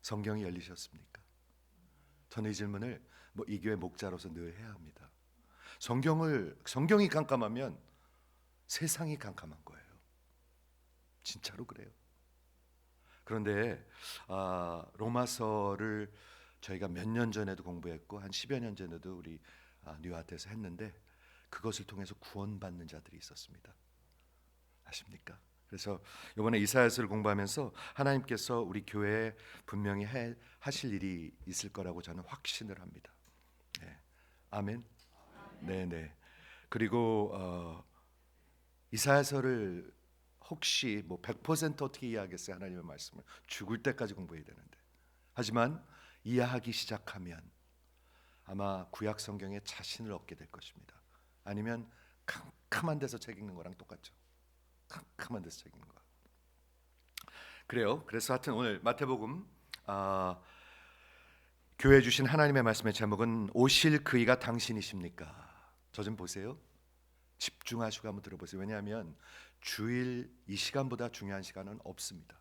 성경이 열리셨습니까? 저는 이 질문을 이 교회 목자로서 늘 해야 합니다. 성경이 깜깜하면 세상이 깜깜한 거예요. 진짜로 그래요. 그런데 로마서를 저희가 몇 년 전에도 공부했고 한 10여 년 전에도 우리 뉴아트에서 했는데 그것을 통해서 구원받는 자들이 있었습니다. 아십니까? 그래서 이번에 이사야서를 공부하면서 하나님께서 우리 교회에 분명히 하실 일이 있을 거라고 저는 확신을 합니다. 네. 아멘. 네네. 그리고 이사야서를 혹시 100% 어떻게 이해하겠어요? 하나님의 말씀을 죽을 때까지 공부해야 되는데. 하지만 이해하기 시작하면 아마 구약 성경에 자신을 얻게 될 것입니다. 아니면 캄캄한 데서 책 읽는 거랑 똑같죠. 캄캄한 데서 책 읽는 거. 그래요. 그래서 하여튼 오늘 마태복음 교회 주신 하나님의 말씀의 제목은 오실 그이가 당신이십니까? 저 좀 보세요. 집중하시고 한번 들어보세요. 왜냐하면 주일 이 시간보다 중요한 시간은 없습니다.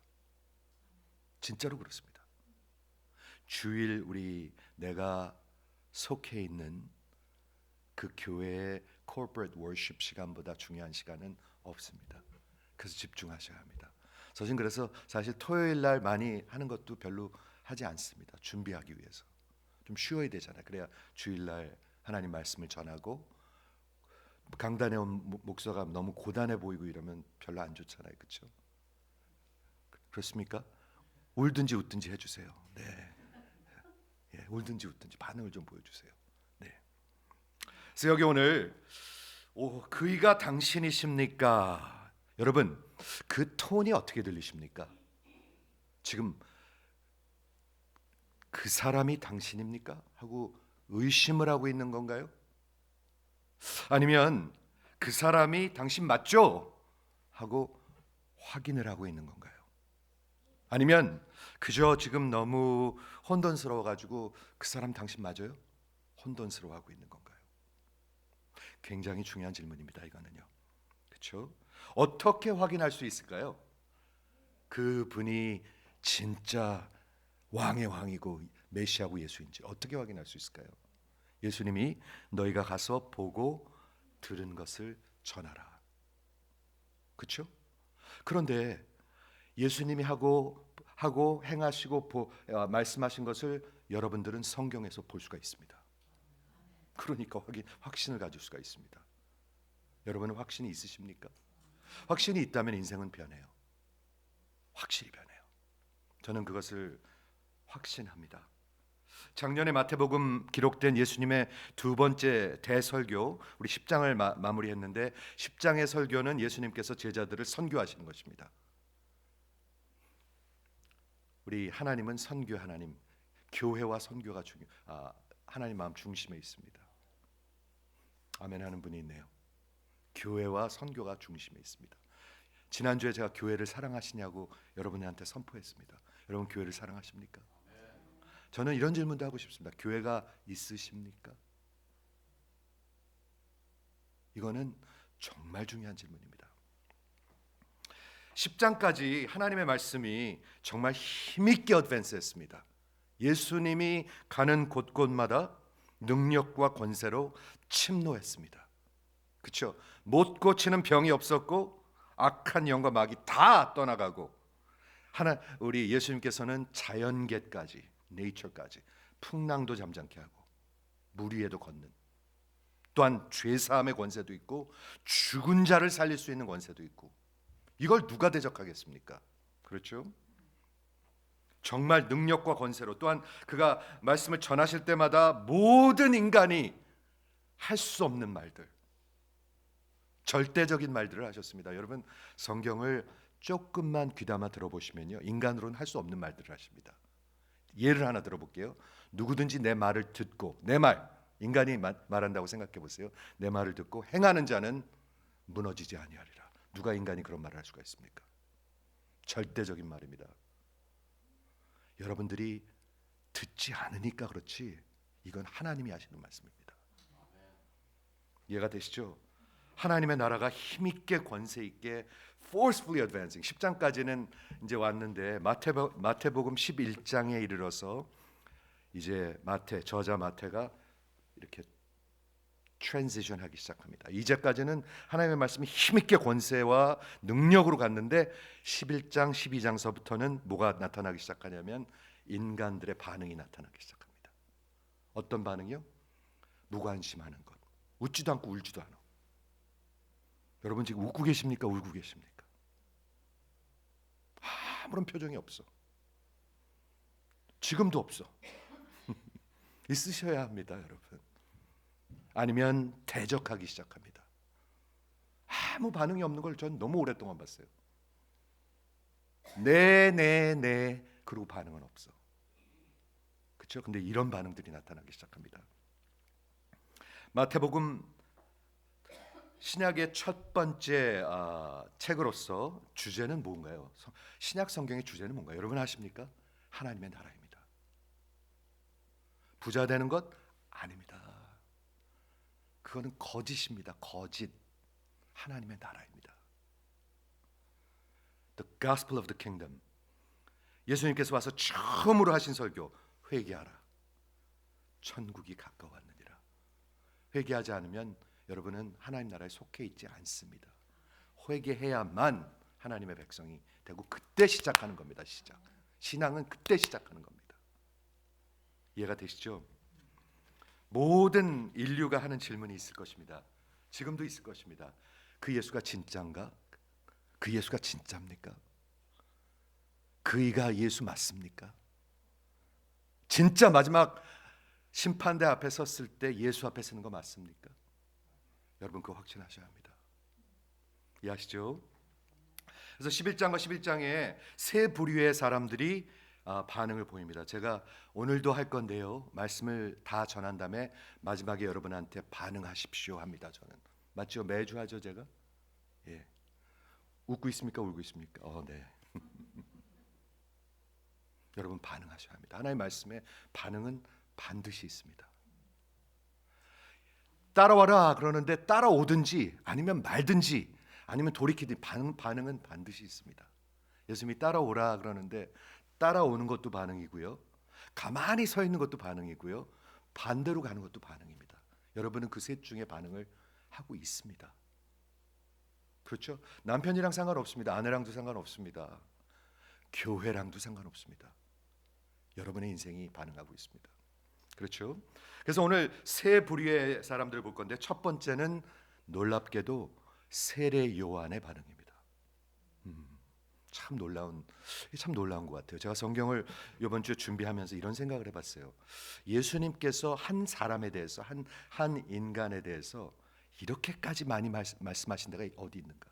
진짜로 그렇습니다. 주일 내가 속해 있는 그 교회의 corporate worship 시간보다 중요한 시간은 없습니다. 그래서 집중하셔야 합니다. 저는 그래서 사실 토요일 날 많이 하는 것도 별로 하지 않습니다. 준비하기 위해서 좀 쉬어야 되잖아요. 그래야 주일 날 하나님 말씀을 전하고 강단에 온 목사가 너무 고단해 보이고 이러면 별로 안 좋잖아요. 그렇죠? 그렇습니까? 울든지 웃든지 해주세요. 네, 예, 울든지 웃든지 반응을 좀 보여주세요. 네. 그래서 여기 오늘 그이가 당신이십니까? 여러분 그 톤이 어떻게 들리십니까? 지금 그 사람이 당신입니까? 하고 의심을 하고 있는 건가요? 아니면 그 사람이 당신 맞죠? 하고 확인을 하고 있는 건가요? 아니면 그저 지금 너무 혼돈스러워 가지고 그 사람 당신 맞아요? 혼돈스러워하고 있는 건가요? 굉장히 중요한 질문입니다. 이거는요. 그렇죠? 어떻게 확인할 수 있을까요? 그분이 진짜 왕의 왕이고 메시아고 예수인지 어떻게 확인할 수 있을까요? 예수님이 너희가 가서 보고 들은 것을 전하라. 그렇죠? 그런데 예수님이 하고 행하시고 말씀하신 것을 여러분들은 성경에서 볼 수가 있습니다. 그러니까 확신을 가질 수가 있습니다. 여러분은 확신이 있으십니까? 확신이 있다면 인생은 변해요. 확실히 변해요. 저는 그것을 확신합니다. 작년에 마태복음 기록된 예수님의 두 번째 대설교, 우리 10장을 마무리했는데 10장의 설교는 예수님께서 제자들을 선교하시는 것입니다. 우리 하나님은 선교 하나님, 교회와 선교가 하나님 마음 중심에 있습니다. 아멘 하는 분이 있네요. 교회와 선교가 중심에 있습니다. 지난주에 제가 교회를 사랑하시냐고 여러분한테 선포했습니다. 여러분 교회를 사랑하십니까? 저는 이런 질문도 하고 싶습니다. 교회가 있으십니까? 이거는 정말 중요한 질문입니다. 10장까지 하나님의 말씀이 정말 힘있게 어드밴스했습니다. 예수님이 가는 곳곳마다 능력과 권세로 침노했습니다. 그렇죠? 못 고치는 병이 없었고 악한 영과 마귀 다 떠나가고 우리 예수님께서는 자연계까지 네이처까지 풍랑도 잠잠케 하고 물 위에도 걷는 또한 죄사함의 권세도 있고 죽은 자를 살릴 수 있는 권세도 있고 이걸 누가 대적하겠습니까? 그렇죠? 정말 능력과 권세로 또한 그가 말씀을 전하실 때마다 모든 인간이 할 수 없는 말들 절대적인 말들을 하셨습니다. 여러분 성경을 조금만 귀담아 들어보시면요 인간으로는 할 수 없는 말들을 하십니다. 예를 하나 들어볼게요. 누구든지 내 말을 듣고 내 말 인간이 말한다고 생각해 보세요. 내 말을 듣고 행하는 자는 무너지지 아니하리라. 누가 인간이 그런 말을 할 수가 있습니까? 절대적인 말입니다. 여러분들이 듣지 않으니까 그렇지 이건 하나님이 하시는 말씀입니다. 이해가 되시죠? 하나님의 나라가 힘있게 권세 있게 forcefully advancing 10장까지는 이제 왔는데 마태복음 11장에 이르러서 이제 저자 마태가 이렇게 트랜지션 하기 시작합니다. 이제까지는 하나님의 말씀이 힘있게 권세와 능력으로 갔는데 11장 12장서부터는 뭐가 나타나기 시작하냐면 인간들의 반응이 나타나기 시작합니다. 어떤 반응이요? 무관심하는 것. 웃지도 않고 울지도 않아. 여러분 지금 웃고 계십니까? 울고 계십니까? 아무런 표정이 없어. 지금도 없어. 있으셔야 합니다, 여러분. 아니면 대적하기 시작합니다. 아무 반응이 없는 걸 전 너무 오랫동안 봤어요. 네. 그리고 반응은 없어. 그렇죠? 근데 이런 반응들이 나타나기 시작합니다. 마태복음 신약의 첫 번째 책으로서 주제는 뭔가요? 신약 성경의 주제는 뭔가요? 여러분 아십니까? 하나님의 나라입니다. 부자 되는 것 아닙니다. 그거는 거짓입니다. 거짓. 하나님의 나라입니다. The Gospel of the Kingdom. 예수님께서 와서 처음으로 하신 설교, 회개하라. 천국이 가까웠느니라. 회개하지 않으면 여러분은 하나님 나라에 속해 있지 않습니다. 회개해야만 하나님의 백성이 되고 그때 시작하는 겁니다. 신앙은 그때 시작하는 겁니다. 이해가 되시죠? 모든 인류가 하는 질문이 있을 것입니다. 지금도 있을 것입니다. 그 예수가 진짜인가? 그 예수가 진짜입니까? 그이가 예수 맞습니까? 진짜 마지막 심판대 앞에 섰을 때 예수 앞에 서는 거 맞습니까? 여러분 그거 확신하셔야 합니다. 이해하시죠? 그래서 11장과 11장에 세 부류의 사람들이 반응을 보입니다. 제가 오늘도 할 건데요. 말씀을 다 전한 다음에 마지막에 여러분한테 반응하십시오 합니다. 저는 맞죠? 매주 하죠 제가. 예. 웃고 있습니까? 울고 있습니까? 네. 여러분 반응하셔야 합니다. 하나님의 말씀에 반응은 반드시 있습니다. 따라와라 그러는데 따라오든지 아니면 말든지 아니면 돌이키든지 반응은 반드시 있습니다. 예수님이 따라오라 그러는데 따라오는 것도 반응이고요. 가만히 서 있는 것도 반응이고요. 반대로 가는 것도 반응입니다. 여러분은 그 셋 중에 반응을 하고 있습니다. 그렇죠? 남편이랑 상관없습니다. 아내랑도 상관없습니다. 교회랑도 상관없습니다. 여러분의 인생이 반응하고 있습니다. 그렇죠? 그래서 오늘 세 부류의 사람들을 볼 건데 첫 번째는 놀랍게도 세례 요한의 반응입니다. 참 놀라운 것 같아요. 제가 성경을 이번 주에 준비하면서 이런 생각을 해봤어요. 예수님께서 한 사람에 대해서 한 인간에 대해서 이렇게까지 많이 말씀하신 데가 어디 있는가?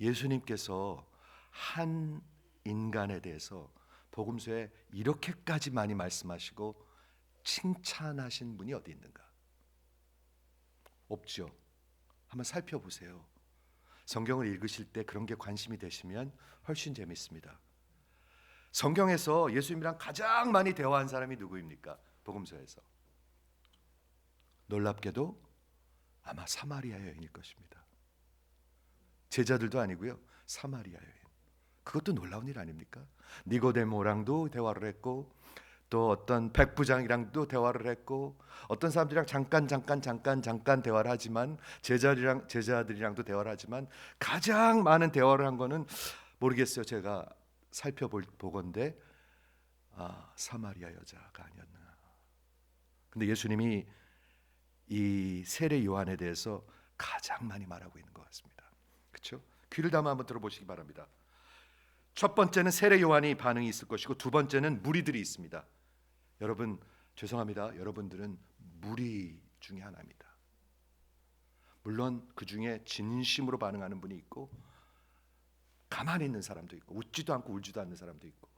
예수님께서 한 인간에 대해서 복음서에 이렇게까지 많이 말씀하시고 칭찬하신 분이 어디 있는가? 없죠. 한번 살펴보세요. 성경을 읽으실 때 그런 게 관심이 되시면 훨씬 재밌습니다. 성경에서 예수님이랑 가장 많이 대화한 사람이 누구입니까? 복음서에서. 놀랍게도 아마 사마리아 여인일 것입니다. 제자들도 아니고요. 사마리아 여인. 그것도 놀라운 일 아닙니까? 니고데모랑도 대화를 했고 또 어떤 백부장이랑도 대화를 했고 어떤 사람들이랑 잠깐 대화를 하지만 제자들이랑도 대화를 하지만 가장 많은 대화를 한 거는 모르겠어요. 제가 살펴보건대 사마리아 여자가 아니었나. 근데 예수님이 이 세례 요한에 대해서 가장 많이 말하고 있는 것 같습니다. 그렇죠? 귀를 담아 한번 들어보시기 바랍니다. 첫 번째는 세례 요한이 반응이 있을 것이고 두 번째는 무리들이 있습니다. 여러분 죄송합니다. 여러분들은 무리 중에 하나입니다. 물론 그 중에 진심으로 반응하는 분이 있고 가만히 있는 사람도 있고 웃지도 않고 울지도 않는 사람도 있고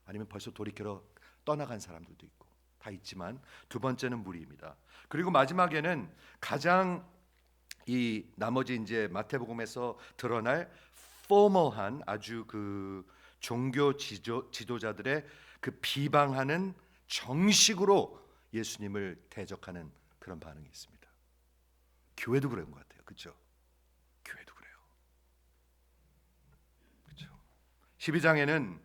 아니면 벌써 돌이키러 떠나간 사람들도 있고 다 있지만 두 번째는 무리입니다. 그리고 마지막에는 가장 이 나머지 이제 마태복음에서 드러날 포멀한 아주 그 종교 지도자들의 그 비방하는 정식으로 예수님을 대적하는 그런 반응이 있습니다. 교회도 그런 것 같아요. 그렇죠? 교회도 그래요. 그렇죠? 12장에는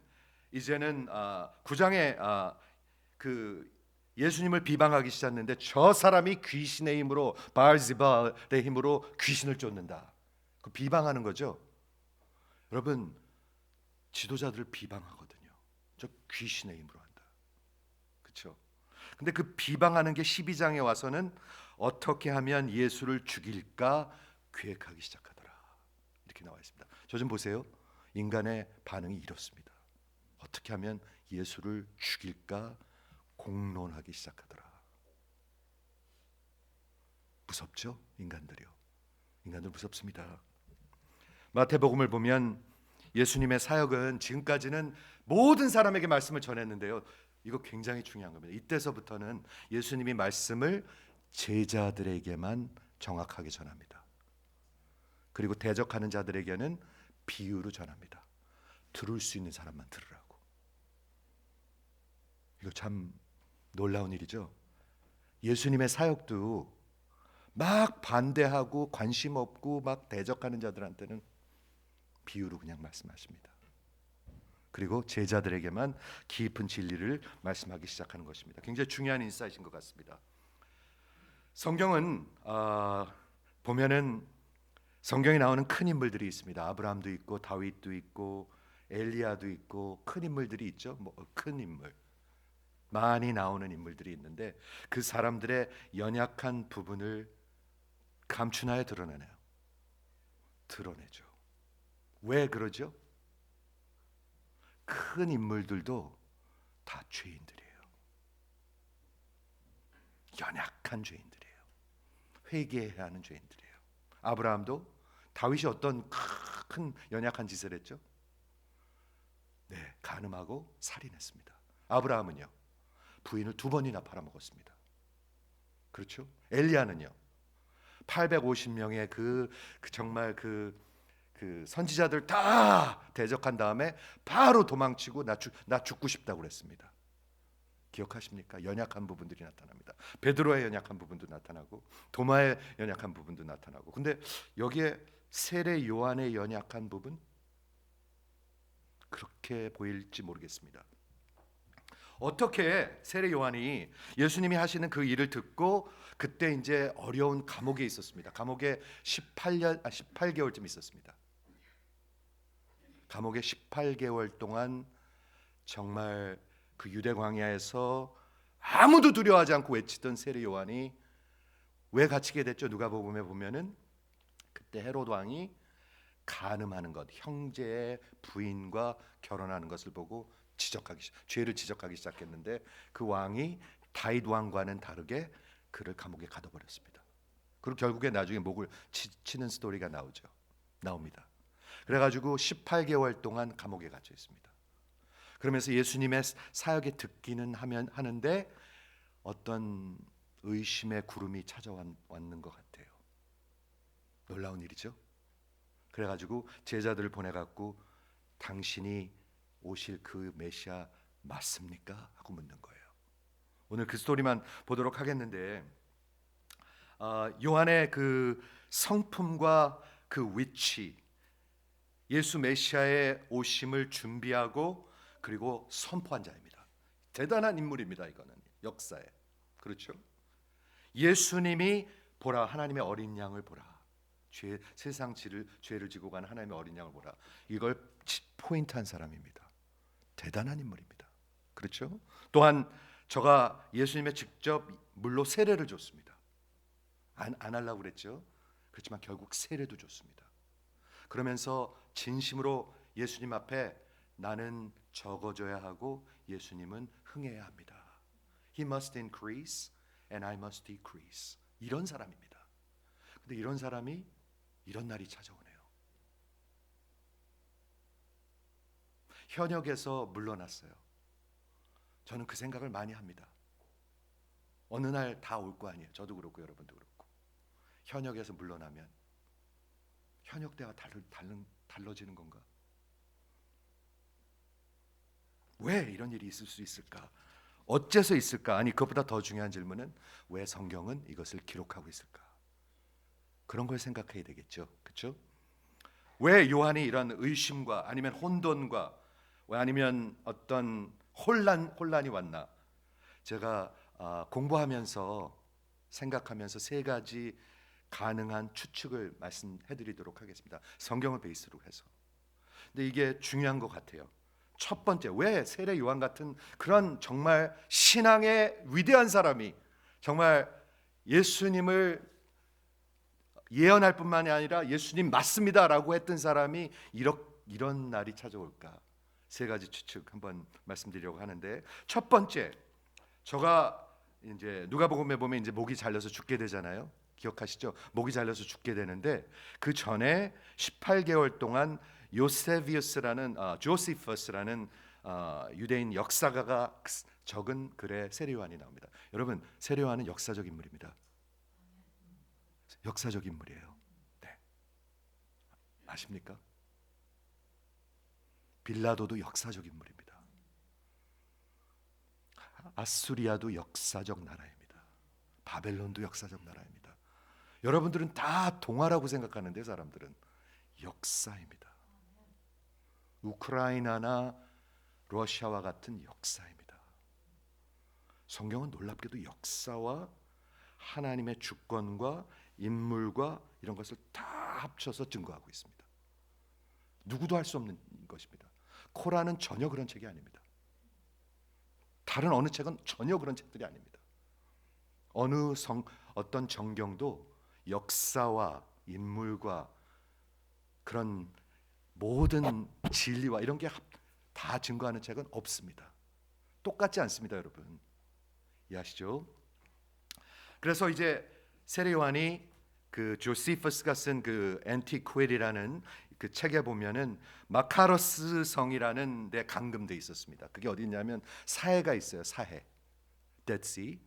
이제는 9장에 그 예수님을 비방하기 시작했는데 저 사람이 귀신의 힘으로 바알제불의 힘으로 귀신을 쫓는다. 그 비방하는 거죠. 여러분 지도자들을 비방하거든요. 저 귀신의 힘으로 한다. 그렇죠? 근데 그 비방하는 게 12장에 와서는 어떻게 하면 예수를 죽일까 계획하기 시작하더라. 이렇게 나와 있습니다. 저 좀 보세요. 인간의 반응이 이렇습니다. 어떻게 하면 예수를 죽일까 공론하기 시작하더라. 무섭죠? 인간들이요. 인간들 무섭습니다. 마태복음을 보면 예수님의 사역은 지금까지는 모든 사람에게 말씀을 전했는데요. 이거 굉장히 중요한 겁니다. 이때서부터는 예수님이 말씀을 제자들에게만 정확하게 전합니다. 그리고 대적하는 자들에게는 비유로 전합니다. 들을 수 있는 사람만 들으라고. 이거 참 놀라운 일이죠. 예수님의 사역도 막 반대하고 관심 없고 막 대적하는 자들한테는 비유로 그냥 말씀하십니다. 그리고 제자들에게만 깊은 진리를 말씀하기 시작하는 것입니다. 굉장히 중요한 인사이트인 것 같습니다. 성경은 보면은 성경에 나오는 큰 인물들이 있습니다. 아브라함도 있고 다윗도 있고 엘리야도 있고 큰 인물들이 있죠. 큰 인물 많이 나오는 인물들이 있는데 그 사람들의 연약한 부분을 감춘하여 드러내네요. 드러내죠. 왜 그러죠? 큰 인물들도 다 죄인들이에요. 연약한 죄인들이에요. 회개해야 하는 죄인들이에요. 아브라함도 다윗이 어떤 큰 연약한 짓을 했죠? 네, 간음하고 살인했습니다. 아브라함은요, 부인을 2번이나 팔아먹었습니다. 그렇죠? 엘리야는요, 850명의 정말 그 선지자들 다 대적한 다음에 바로 도망치고 나 죽고 싶다고 그랬습니다. 기억하십니까? 연약한 부분들이 나타납니다. 베드로의 연약한 부분도 나타나고 도마의 연약한 부분도 나타나고. 근데 여기에 세례 요한의 연약한 부분 그렇게 보일지 모르겠습니다. 어떻게 세례 요한이 예수님이 하시는 그 일을 듣고 그때 이제 어려운 감옥에 있었습니다. 감옥에 18개월쯤 있었습니다. 감옥에 18개월 동안 정말 그 유대 광야에서 아무도 두려워하지 않고 외치던 세례 요한이 왜 갇히게 됐죠? 누가복음에 보면은 그때 헤롯 왕이 간음하는 것, 형제의 부인과 결혼하는 것을 보고 죄를 지적하기 시작했는데 그 왕이 다윗 왕과는 다르게 그를 감옥에 가둬버렸습니다. 그리고 결국에 나중에 목을 치는 스토리가 나옵니다. 그래가지고 18개월 동안 감옥에 갇혀 있습니다. 그러면서 예수님의 사역에 듣기는 하는데 어떤 의심의 구름이 찾아왔는 것 같아요. 놀라운 일이죠. 그래가지고 제자들을 보내갖고 당신이 오실 그 메시아 맞습니까? 하고 묻는 거예요. 오늘 그 스토리만 보도록 하겠는데 요한의 그 성품과 그 위치, 예수 메시아의 오심을 준비하고 그리고 선포한 자입니다. 대단한 인물입니다. 이거는 역사에. 그렇죠? 예수님이 보라, 하나님의 어린 양을 보라. 세상 죄를 지고 가는 하나님의 어린 양을 보라. 이걸 포인트한 사람입니다. 대단한 인물입니다. 그렇죠? 또한 저가 예수님의 직접 물로 세례를 줬습니다. 안 하려고 그랬죠. 그렇지만 결국 세례도 줬습니다. 그러면서 진심으로 예수님 앞에 나는 적어져야 하고 예수님은 흥해야 합니다. He must increase and I must decrease. 이런 사람입니다. 근데 이런 사람이 이런 날이 찾아오네요. 현역에서 물러났어요. 저는 그 생각을 많이 합니다. 어느 날 다 올 거 아니에요. 저도 그렇고 여러분도 그렇고. 현역에서 물러나면 현역 때와 달라지는 건가? 왜 이런 일이 있을 수 있을까? 어째서 있을까? 아니, 그것보다 더 중요한 질문은 왜 성경은 이것을 기록하고 있을까? 그런 걸 생각해야 되겠죠. 그렇죠? 왜 요한이 이런 의심과 아니면 혼돈과 왜 아니면 어떤 혼란이 왔나? 제가 공부하면서 생각하면서 세 가지 가능한 추측을 말씀해 드리도록 하겠습니다. 성경을 베이스로 해서. 근데 이게 중요한 것 같아요. 첫 번째, 왜 세례 요한 같은 그런 정말 신앙의 위대한 사람이 정말 예수님을 예언할 뿐만이 아니라 예수님 맞습니다라고 했던 사람이 이런 날이 찾아올까? 세 가지 추측 한번 말씀드리려고 하는데, 첫 번째, 저가 이제 누가복음에 보면 이제 목이 잘려서 죽게 되잖아요. 기억하시죠? 목이 잘려서 죽게 되는데 그 전에 18개월 동안 요세비우스라는 조시퍼스라는 유대인 역사가가 적은 글에 세례 요한이 나옵니다. 여러분, 세례 요한은 역사적 인물입니다. 역사적 인물이에요. 네. 아십니까? 빌라도도 역사적 인물입니다. 아수리아도 역사적 나라입니다. 바벨론도 역사적 나라입니다. 여러분들은 다 동화라고 생각하는데 사람들은 역사입니다. 우크라이나나 러시아와 같은 역사입니다. 성경은 놀랍게도 역사와 하나님의 주권과 인물과 이런 것을 다 합쳐서 증거하고 있습니다. 누구도 할 수 없는 것입니다. 코란은 전혀 그런 책이 아닙니다. 다른 어느 책은 전혀 그런 책들이 아닙니다. 어떤 정경도 역사와 인물과 그런 모든 진리와 이런 게 다 증거하는 책은 없습니다. 똑같지 않습니다, 여러분. 이해하시죠? 그래서 이제 세례 요한이 그 조시퍼스가 쓴 그 엔티퀴리라는 그 책에 보면은 마카로스 성이라는 데 감금돼 있었습니다. 그게 어디 있냐면 사해가 있어요. 사해. 데드시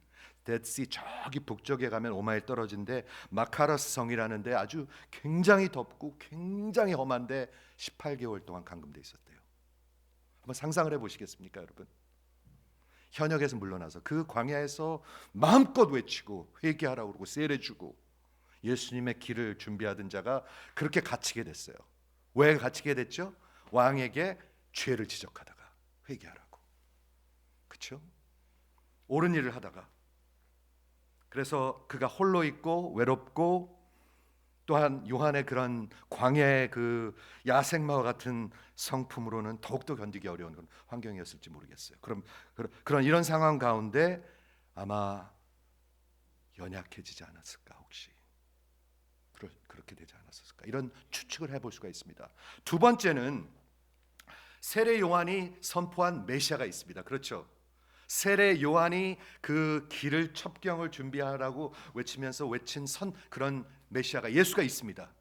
저기 북쪽에 가면 5마일 떨어진데 마카로스 성이라는 데 아주 굉장히 덥고 굉장히 험한데 18개월 동안 감금돼 있었대요. 한번 상상을 해 보시겠습니까, 여러분? 현역에서 물러나서 그 광야에서 마음껏 외치고 회개하라고 그러고 세례 주고 예수님의 길을 준비하던 자가 그렇게 갇히게 됐어요. 왜 갇히게 됐죠? 왕에게 죄를 지적하다가 회개하라고. 그렇죠? 옳은 일을 하다가. 그래서 그가 홀로 있고 외롭고 또한 요한의 그런 광야의 그 야생마와 같은 성품으로는 더욱더 견디기 어려운 그런 환경이었을지 모르겠어요. 그런 이런 상황 가운데 아마 연약해지지 않았을까 혹시 그렇게 되지 않았을까 이런 추측을 해볼 수가 있습니다. 두 번째는 세례 요한이 선포한 메시아가 있습니다. 그렇죠? 세례 요한이 그 길을 첩경을 준비하라고 외치면서 외친 그런 메시아가 예수가 있습니다.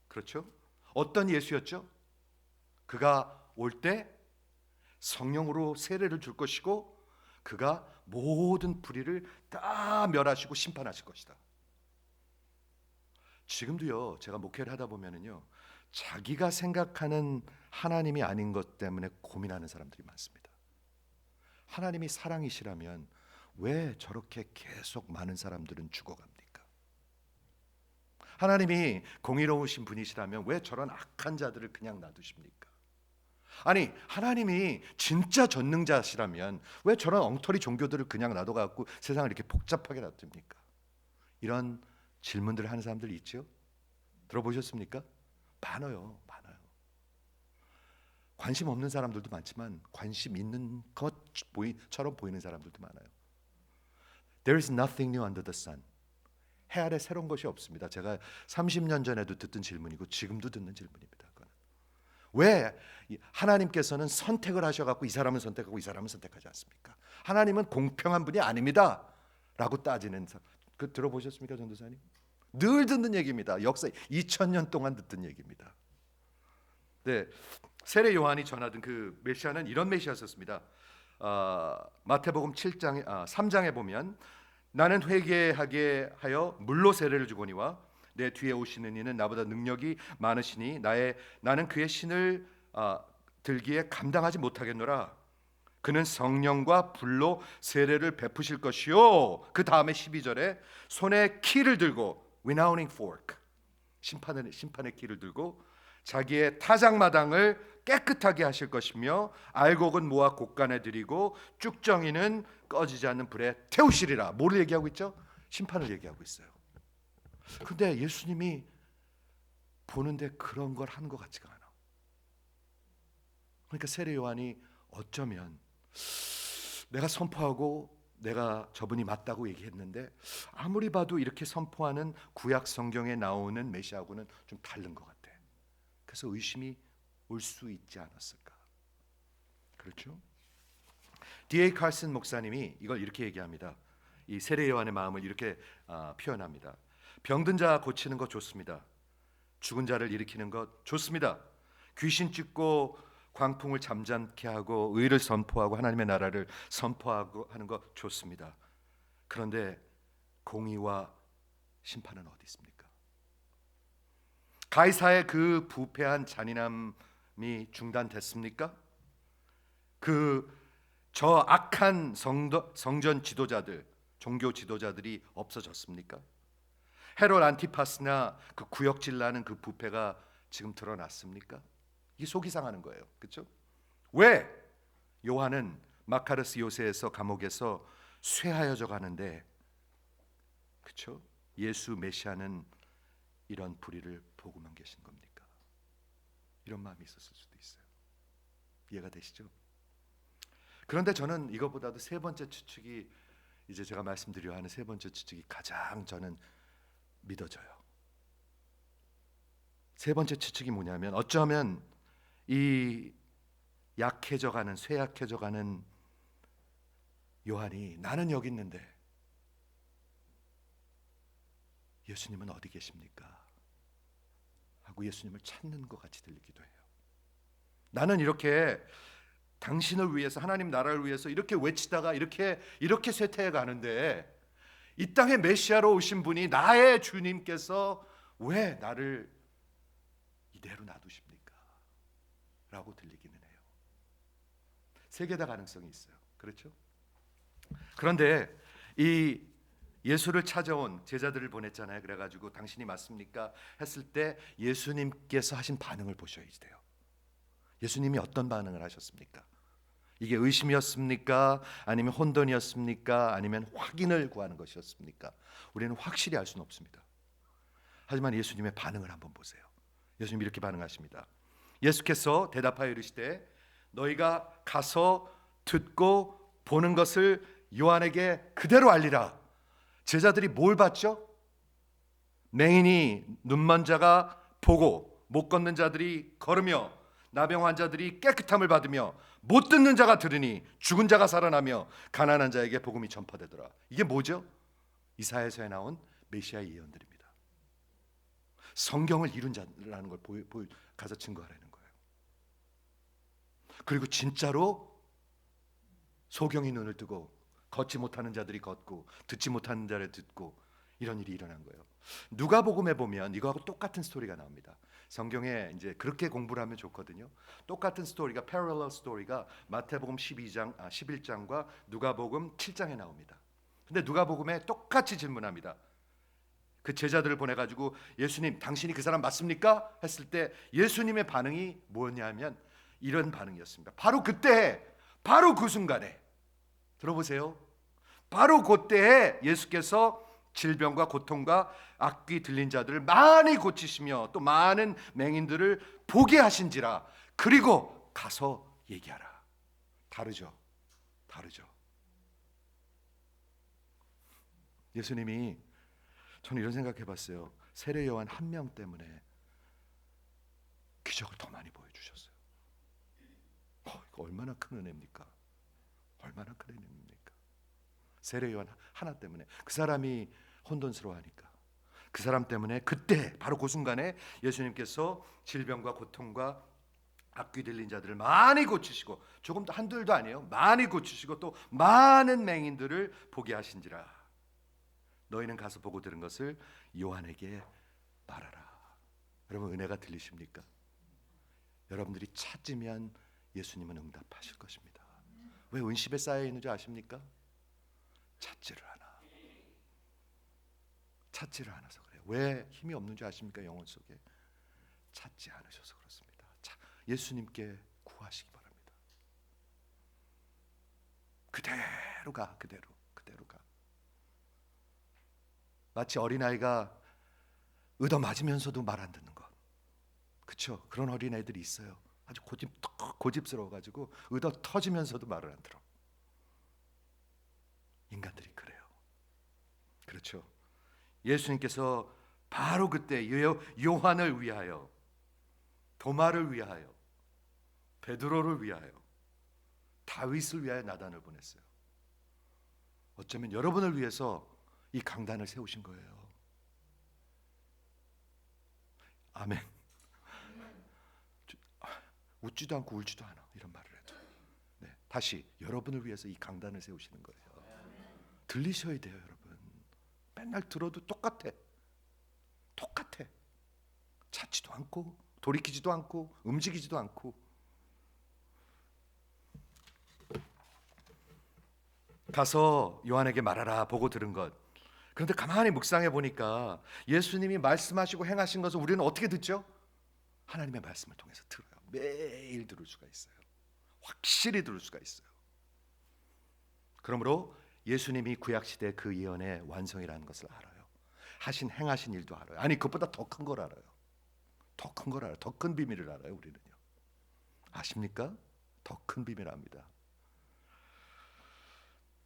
그렇죠? 어떤 예수였죠? 그가 올 때 성령으로 세례를 줄 것이고 그가 모든 불의를 다 멸하시고 심판하실 것이다. 지금도요, 제가 목회를 하다 보면은요, 자기가 생각하는 하나님이 아닌 것 때문에 고민하는 사람들이 많습니다. 하나님이 사랑이시라면 왜 저렇게 계속 많은 사람들은 죽어갑니까? 하나님이 공의로우신 분이시라면 왜 저런 악한 자들을 그냥 놔두십니까? 아니, 하나님이 진짜 전능자시라면 왜 저런 엉터리 종교들을 그냥 놔둬갖고 세상을 이렇게 복잡하게 놔둡니까? 이런 질문들을 하는 사람들이 있죠. 들어보셨습니까? 많아요. 관심 없는 사람들도 많지만 관심 있는 것처럼 보이는 사람들도 많아요. There is nothing new under the sun. 해 아래 새로운 것이 없습니다. 제가 30년 전에도 듣던 질문이고 지금도 듣는 질문입니다. 그거는. 왜 하나님께서는 선택을 하셔갖고 이 사람은 선택하고 이 사람은 선택하지 않습니까? 하나님은 공평한 분이 아닙니다 라고 따지는 그 들어보셨습니까, 전도사님? 늘 듣는 얘기입니다. 역사 2000년 동안 듣던 얘기입니다. 네, 세례 요한이 전하던 그 메시아는 이런 메시아였습니다. 마태복음 3장에 보면 나는 회개하게 하여 물로 세례를 주거니와 내 뒤에 오시는 이는 나보다 능력이 많으시니 나는 그의 신을 들기에 감당하지 못하겠노라. 그는 성령과 불로 세례를 베푸실 것이요. 그 다음에 12절에 손에 키를 들고 winnowing fork, 심판의 키를 들고 자기의 타작마당을 깨끗하게 하실 것이며 알곡은 모아 곳간에 들이고 쭉정이는 꺼지지 않는 불에 태우시리라. 뭐를 얘기하고 있죠? 심판을 얘기하고 있어요. 근데 예수님이 보는데 그런 걸 하는 것 같지가 않아. 그러니까 세례 요한이 어쩌면 내가 선포하고 내가 저분이 맞다고 얘기했는데 아무리 봐도 이렇게 선포하는 구약 성경에 나오는 메시아하고는 좀 다른 것 같아. 그래서 의심이 올 수 있지 않았을까. 그렇죠? D.A. 칼슨 목사님이 이걸 이렇게 얘기합니다. 이 세례 요한의 마음을 이렇게 표현합니다. 병든 자 고치는 것 좋습니다. 죽은 자를 일으키는 것 좋습니다. 귀신 쫓고 광풍을 잠잠케 하고 의를 선포하고 하나님의 나라를 선포하고 하는 것 좋습니다. 그런데 공의와 심판은 어디 있습니까? 가이사의 그 부패한 잔인함이 중단됐습니까? 저 악한 성전 지도자들, 종교 지도자들이 없어졌습니까? 헤롯 안티파스나 그 구역질 나는 그 부패가 지금 드러났습니까? 이게 속이 상하는 거예요. 그렇죠? 왜 요한은 마카르스 요새에서 감옥에서 쇠하여져 가는데, 그렇죠? 예수 메시아는 이런 불의를 보고만 계신 겁니까? 이런 마음이 있었을 수도 있어요. 이해가 되시죠? 그런데 저는 이거보다도 세 번째 추측이, 이제 제가 말씀드려 하는 세 번째 추측이 가장 저는 믿어져요. 세 번째 추측이 뭐냐면, 어쩌면 이 약해져가는, 쇠약해져가는 요한이 나는 여기 있는데 예수님은 어디 계십니까? 하고 예수님을 찾는 것 같이 들리기도 해요. 나는 이렇게 당신을 위해서, 하나님 나라를 위해서 이렇게 외치다가 이렇게 쇠퇴해 가는데 이 땅에 메시아로 오신 분이, 나의 주님께서 왜 나를 이대로 놔두십니까? 라고 들리기는 해요. 세 개 다 가능성이 있어요. 그렇죠? 그런데 이 예수를 찾아온 제자들을 보냈잖아요. 그래가지고 당신이 맞습니까? 했을 때 예수님께서 하신 반응을 보셔야 돼요. 예수님이 어떤 반응을 하셨습니까? 이게 의심이었습니까? 아니면 혼돈이었습니까? 아니면 확인을 구하는 것이었습니까? 우리는 확실히 알 수는 없습니다. 하지만 예수님의 반응을 한번 보세요. 예수님이 이렇게 반응하십니다. 예수께서 대답하여 이르시되 너희가 가서 듣고 보는 것을 요한에게 그대로 알리라. 제자들이 뭘 봤죠? 맹인이, 눈먼 자가 보고, 못 걷는 자들이 걸으며, 나병 환자들이 깨끗함을 받으며, 못 듣는 자가 들으니, 죽은 자가 살아나며, 가난한 자에게 복음이 전파되더라. 이게 뭐죠? 이사야서에 나온 메시아의 예언들입니다. 성경을 이룬 자라는 걸 가서 증거하라는 거예요. 그리고 진짜로 소경이 눈을 뜨고, 걷지 못하는 자들이 걷고, 듣지 못하는 자를 듣고, 이런 일이 일어난 거예요. 누가복음에 보면 이거하고 똑같은 스토리가 나옵니다. 성경에 이제 그렇게 공부를 하면 좋거든요. 똑같은 스토리가, 패러럴 스토리가 마태복음 11장과 누가복음 7장에 나옵니다. 근데 누가복음에 똑같이 질문합니다. 그 제자들을 보내가지고 예수님, 당신이 그 사람 맞습니까? 했을 때 예수님의 반응이 뭐였냐면 이런 반응이었습니다. 바로 그때, 바로 그 순간에, 들어보세요. 바로 그때에 예수께서 질병과 고통과 악귀 들린 자들을 많이 고치시며 또 많은 맹인들을 보게 하신지라. 그리고 가서 얘기하라. 다르죠. 예수님이, 저는 이런 생각해봤어요. 세례 요한 한 명 때문에 기적을 더 많이 보여주셨어요. 이거 얼마나 큰 은혜입니까? 얼마나 큰 은혜입니까? 세례 요한 하나 때문에, 그 사람이 혼돈스러워하니까, 그 사람 때문에 그때 바로 그 순간에 예수님께서 질병과 고통과 악귀 들린 자들을 많이 고치시고, 조금 더 한둘도 아니에요, 많이 고치시고 또 많은 맹인들을 보게 하신지라. 너희는 가서 보고 들은 것을 요한에게 말하라. 여러분, 은혜가 들리십니까? 여러분들이 찾으면 예수님은 응답하실 것입니다. 왜 은십에 쌓여 있는 줄 아십니까? 찾지를 않아. 찾지를 않아서 그래요. 왜 힘이 없는 줄 아십니까? 영혼 속에 찾지 않으셔서 그렇습니다. 예수님께 구하시기 바랍니다. 그대로 가, 그대로 가. 마치 어린아이가 얻어 맞으면서도 말 안 듣는 것. 그렇죠? 그런 어린애들이 있어요. 아주 고집스러워가지고 얻어 터지면서도 말을 안 들어. 인간들이 그래요. 그렇죠? 예수님께서 바로 그때 요한을 위하여, 도마를 위하여, 베드로를 위하여, 다윗을 위하여 나단을 보냈어요. 어쩌면 여러분을 위해서 이 강단을 세우신 거예요. 아멘. 웃지도 않고 울지도 않아, 이런 말을 해도. 네, 다시 여러분을 위해서 이 강단을 세우시는 거예요. 들리셔야 돼요, 여러분. 맨날 들어도 똑같아. 찾지도 않고 돌이키지도 않고 움직이지도 않고. 가서 요한에게 말하라 보고 들은 것. 그런데 가만히 묵상해 보니까 예수님이 말씀하시고 행하신 것을 우리는 어떻게 듣죠? 하나님의 말씀을 통해서 들어요. 매일 들을 수가 있어요. 확실히 들을 수가 있어요. 그러므로 예수님이 구약시대 그 예언의 완성이라는 것을 알아요. 행하신 일도 알아요. 아니, 그것보다 더 큰 걸 알아요. 더 큰 비밀을 알아요. 우리는요. 아십니까? 더 큰 비밀을 압니다.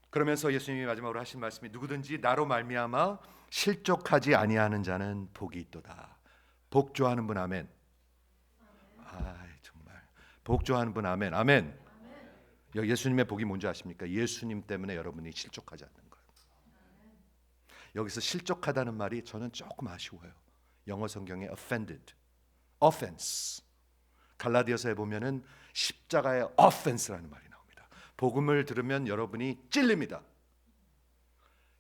그러면서 예수님이 마지막으로 하신 말씀이 누구든지 나로 말미암아 실족하지 아니하는 자는 복이 있도다. 복조하는 분 아멘. 정말 복조하는 분 아멘. 아멘. 예수님의 복이 뭔지 아십니까? 예수님 때문에 여러분이 실족하지 않는 거예요. 여기서 실족하다는 말이 저는 조금 아쉬워요. 영어 성경에 offended, offense. 갈라디아서에 보면은 십자가의 offense라는 말이 나옵니다. 복음을 들으면 여러분이 찔립니다.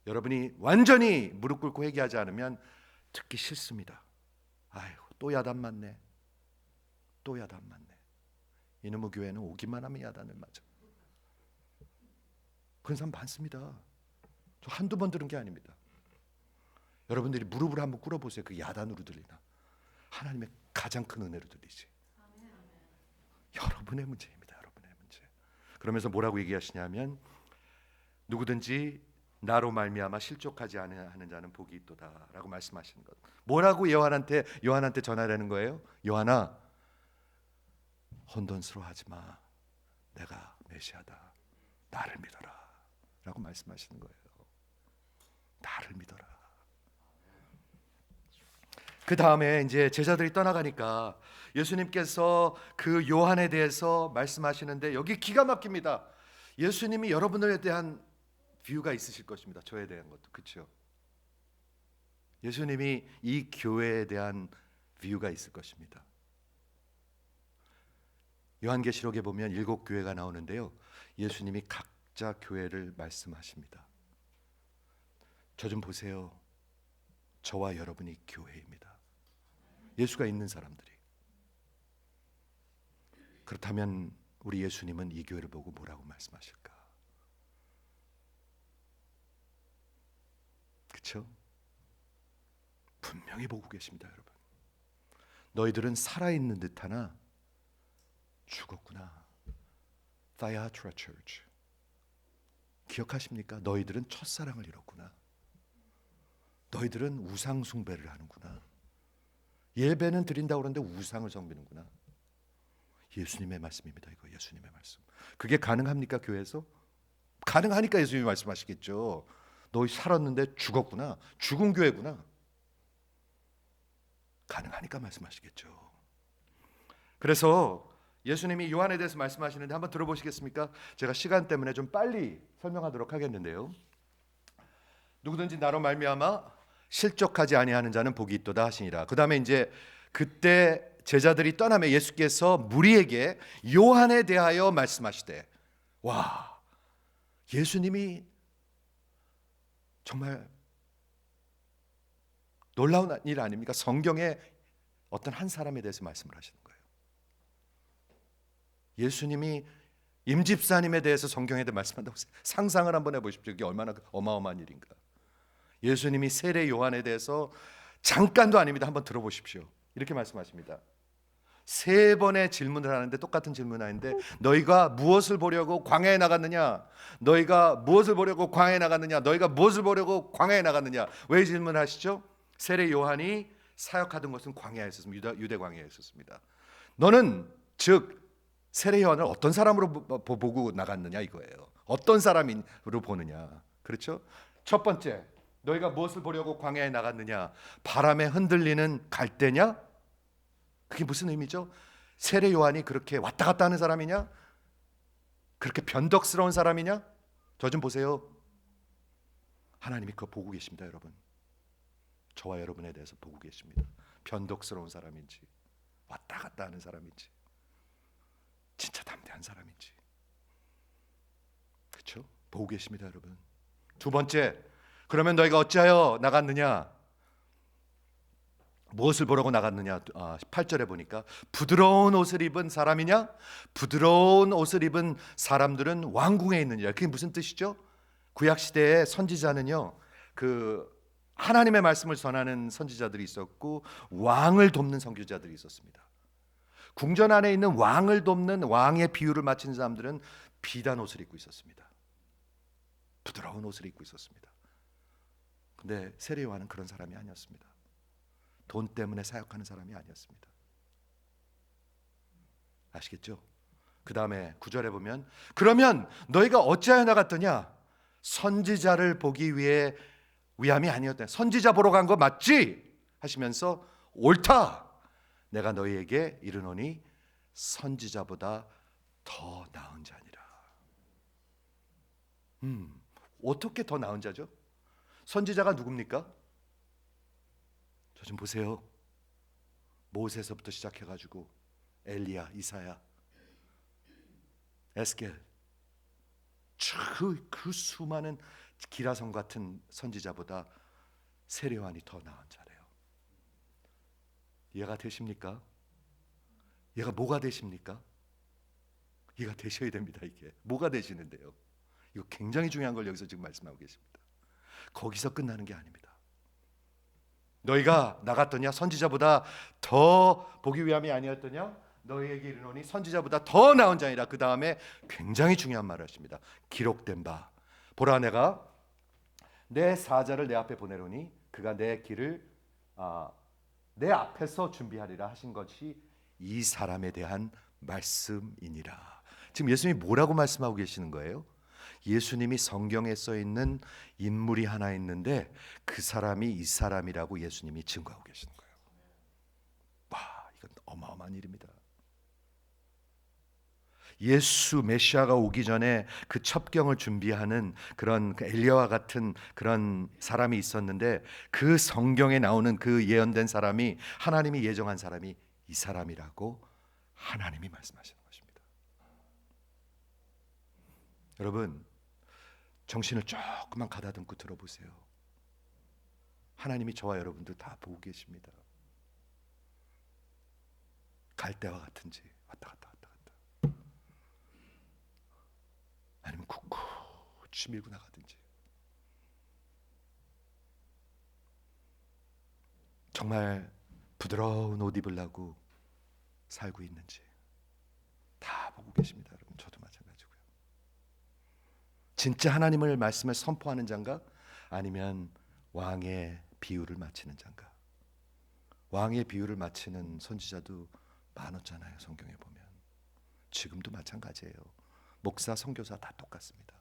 여러분이 완전히 무릎 꿇고 회개하지 않으면 듣기 싫습니다. 아이고, 또 야단 맞네. 이놈의 교회는 오기만 하면 야단을 맞아. 그런 사람 많습니다. 저 한두 번 들은 게 아닙니다. 여러분들이 무릎을 한번 꿇어보세요. 그 야단으로 들리나? 하나님의 가장 큰 은혜로 들리지. 여러분의 문제입니다. 여러분의 문제. 그러면서 뭐라고 얘기하시냐면 누구든지 나로 말미암아 실족하지 않는 자는 복이 있도다라고 말씀하시는 것. 뭐라고 요한한테 전하라는 거예요? 요한아, 혼돈스러워하지 마. 내가 메시아다. 나를 믿어라. 라고 말씀하시는 거예요. 나를 믿어라. 그 다음에 이제 제자들이 떠나가니까 예수님께서 그 요한에 대해서 말씀하시는데 여기 기가 막힙니다. 예수님이 여러분에 대한 뷰가 있으실 것입니다. 저에 대한 것도 그렇죠. 예수님이 이 교회에 대한 뷰가 있을 것입니다. 요한계시록에 보면 7교회가 나오는데요. 예수님이 각자 교회를 말씀하십니다. 저 좀 보세요. 저와 여러분이 교회입니다. 예수가 있는 사람들이. 그렇다면 우리 예수님은 이 교회를 보고 뭐라고 말씀하실까? 그렇죠? 분명히 보고 계십니다, 여러분. 너희들은 살아있는 듯하나 죽었구나. Thyatira Church. 기억하십니까? 너희들은 첫사랑을 잃었구나. 너희들은 우상 숭배를 하는구나. 예배는 드린다고 그러는데 우상을 섬기는구나. 예수님의 말씀입니다. 이거 예수님의 말씀. 그게 가능합니까? 교회에서? 가능하니까 예수님이 말씀하시겠죠. 너희 살았는데 죽었구나. 죽은 교회구나. 가능하니까 말씀하시겠죠. 그래서 예수님이 요한에 대해서 말씀하시는데 한번 들어보시겠습니까? 제가 시간 때문에 좀 빨리 설명하도록 하겠는데요. 누구든지 나로 말미암아 실족하지 아니하는 자는 복이 있도다 하시니라. 그 다음에 이제 그때 제자들이 떠나며 예수께서 무리에게 요한에 대하여 말씀하시되, 와, 예수님이 정말 놀라운 일 아닙니까? 성경에 어떤 한 사람에 대해서 말씀을 하시는 거예요. 예수님이 임집사님에 대해서 성경에 대해 말씀한다고 상상을 한번 해보십시오. 이게 얼마나 어마어마한 일인가. 예수님이 세례 요한에 대해서 잠깐도 아닙니다. 한번 들어보십시오. 이렇게 말씀하십니다. 세 번의 질문을 하는데 똑같은 질문을 하는데 너희가 무엇을 보려고 광야에 나갔느냐? 너희가 무엇을 보려고 광야에 나갔느냐? 너희가 무엇을 보려고 광야에 나갔느냐? 왜 질문하시죠? 세례 요한이 사역하던 것은 광야에 있었습니다. 유대 광야에 있었습니다. 너는 즉 세례 요한을 어떤 사람으로 보고 나갔느냐 이거예요. 어떤 사람으로 보느냐. 그렇죠? 첫 번째, 너희가 무엇을 보려고 광야에 나갔느냐? 바람에 흔들리는 갈대냐? 그게 무슨 의미죠? 세례 요한이 그렇게 왔다 갔다 하는 사람이냐? 그렇게 변덕스러운 사람이냐? 저 좀 보세요. 하나님이 그거 보고 계십니다, 여러분. 저와 여러분에 대해서 보고 계십니다. 변덕스러운 사람인지, 왔다 갔다 하는 사람인지, 진짜 담대한 사람인지. 그렇죠? 보고 계십니다, 여러분. 두 번째, 그러면 너희가 어찌하여 나갔느냐? 무엇을 보려고 나갔느냐? 8절에 보니까 부드러운 옷을 입은 사람이냐? 부드러운 옷을 입은 사람들은 왕궁에 있느니라. 그게 무슨 뜻이죠? 구약 시대에 선지자는요, 그 하나님의 말씀을 전하는 선지자들이 있었고 왕을 돕는 선교자들이 있었습니다. 궁전 안에 있는 왕을 돕는 왕의 비유를 마친 사람들은 비단 옷을 입고 있었습니다. 부드러운 옷을 입고 있었습니다. 근데 세례 요한은 그런 사람이 아니었습니다. 돈 때문에 사역하는 사람이 아니었습니다. 아시겠죠? 그 다음에 9절에 보면 그러면 너희가 어찌하여 나갔더냐? 선지자를 보기 위함이 아니었다. 선지자 보러 간 거 맞지? 하시면서 옳다. 내가 너희에게 이르노니 선지자보다 더 나은 자니라. 어떻게 더 나은 자죠? 선지자가 누굽니까? 저 좀 보세요. 모세서부터 시작해가지고 엘리야, 이사야, 에스겔, 그 수많은 기라성 같은 선지자보다 세례 요한이 더 나은 자래요. 이해가 되십니까? 얘가 뭐가 되십니까? 이해가 되셔야 됩니다. 이게 뭐가 되시는데요? 이거 굉장히 중요한 걸 여기서 지금 말씀하고 계십니다. 거기서 끝나는 게 아닙니다. 너희가 나갔더냐? 선지자보다 더 보기 위함이 아니었더냐? 너희에게 이르노니 선지자보다 더 나은 자니라. 그 다음에 굉장히 중요한 말을 하십니다. 기록된 바 보라, 내가 내 사자를 내 앞에 보내노니 그가 내 길을 내 앞에서 준비하리라 하신 것이 이 사람에 대한 말씀이니라. 지금 예수님이 뭐라고 말씀하고 계시는 거예요? 예수님이 성경에 써 있는 인물이 하나 있는데 그 사람이 이 사람이라고 예수님이 증거하고 계시는 거예요. 와, 이건 어마어마한 일입니다. 예수 메시아가 오기 전에 그 첩경을 준비하는 그런 엘리야와 같은 그런 사람이 있었는데 그 성경에 나오는 그 예언된 사람이 하나님이 예정한 사람이 이 사람이라고 하나님이 말씀하시는 것입니다. 여러분, 정신을 조금만 가다듬고 들어보세요. 하나님이 저와 여러분들 다 보고 계십니다. 갈대와 같은지 왔다 갔다 아니면 굳굳이 밀고 나가든지, 정말 부드러운 옷 입으려고 살고 있는지 다 보고 계십니다. 여러분, 저도 마찬가지고요. 진짜 하나님을 말씀을 선포하는 자인가? 아니면 왕의 비유를 마치는 자인가? 왕의 비유를 마치는 선지자도 많았잖아요. 성경에 보면 지금도 마찬가지예요. 목사, 선교사 다 똑같습니다.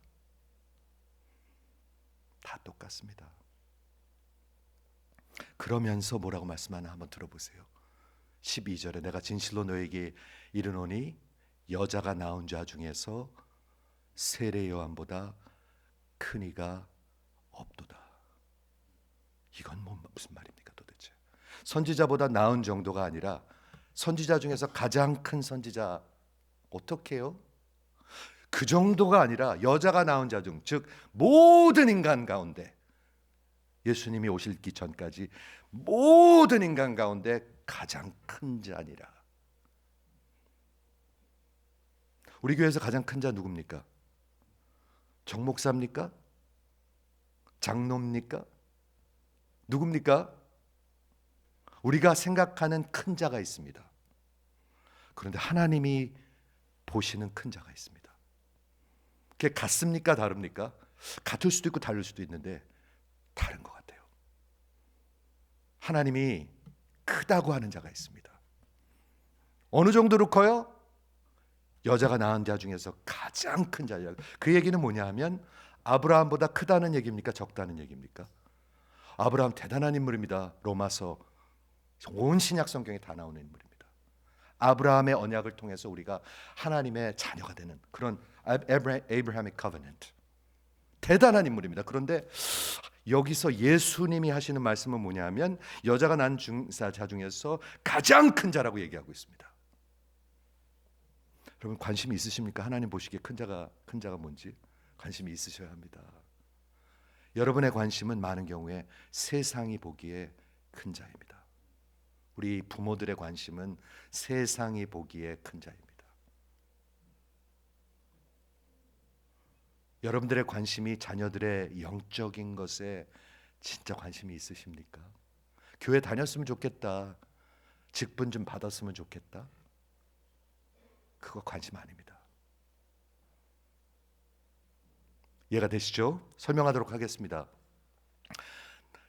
다 똑같습니다. 그러면서 뭐라고 말씀하나 한번 들어보세요. 12절에 내가 진실로 너에게 이르노니 여자가 낳은 자 중에서 세례 요한보다 큰 이가 없도다. 이건 무슨 말입니까 도대체? 선지자보다 나은 정도가 아니라 선지자 중에서 가장 큰 선지자, 어떻게 해요? 그 정도가 아니라 여자가 낳은 자 중, 즉 모든 인간 가운데, 예수님이 오시기 전까지 모든 인간 가운데 가장 큰 자니라. 우리 교회에서 가장 큰 자 누굽니까? 정목사입니까? 장로입니까? 누굽니까? 우리가 생각하는 큰 자가 있습니다. 그런데 하나님이 보시는 큰 자가 있습니다. 그게 같습니까? 다릅니까? 같을 수도 있고 다를 수도 있는데 다른 것 같아요. 하나님이 크다고 하는 자가 있습니다. 어느 정도로 커요? 여자가 낳은 자 중에서 가장 큰 자예요. 그 얘기는 뭐냐 하면 아브라함보다 크다는 얘기입니까? 적다는 얘기입니까? 아브라함 대단한 인물입니다. 로마서 온 신약 성경에 다 나오는 인물입니다. 아브라함의 언약을 통해서 우리가 하나님의 자녀가 되는 그런 Abrahamic Covenant, 대단한 인물입니다. 그런데 여기서 예수님이 하시는 말씀은 뭐냐면 여자가 낳은 자 중에서 가장 큰 자라고 얘기하고 있습니다. 여러분 관심이 있으십니까? 하나님 보시기에 큰 자가 뭔지 관심이 있으셔야 합니다. 여러분의 관심은 많은 경우에 세상이 보기에 큰 자입니다. 우리 부모들의 관심은 세상이 보기에 큰 자입니다. 여러분들의 관심이 자녀들의 영적인 것에 진짜 관심이 있으십니까? 교회 다녔으면 좋겠다. 직분 좀 받았으면 좋겠다. 그거 관심 아닙니다. 이해가 되시죠? 설명하도록 하겠습니다.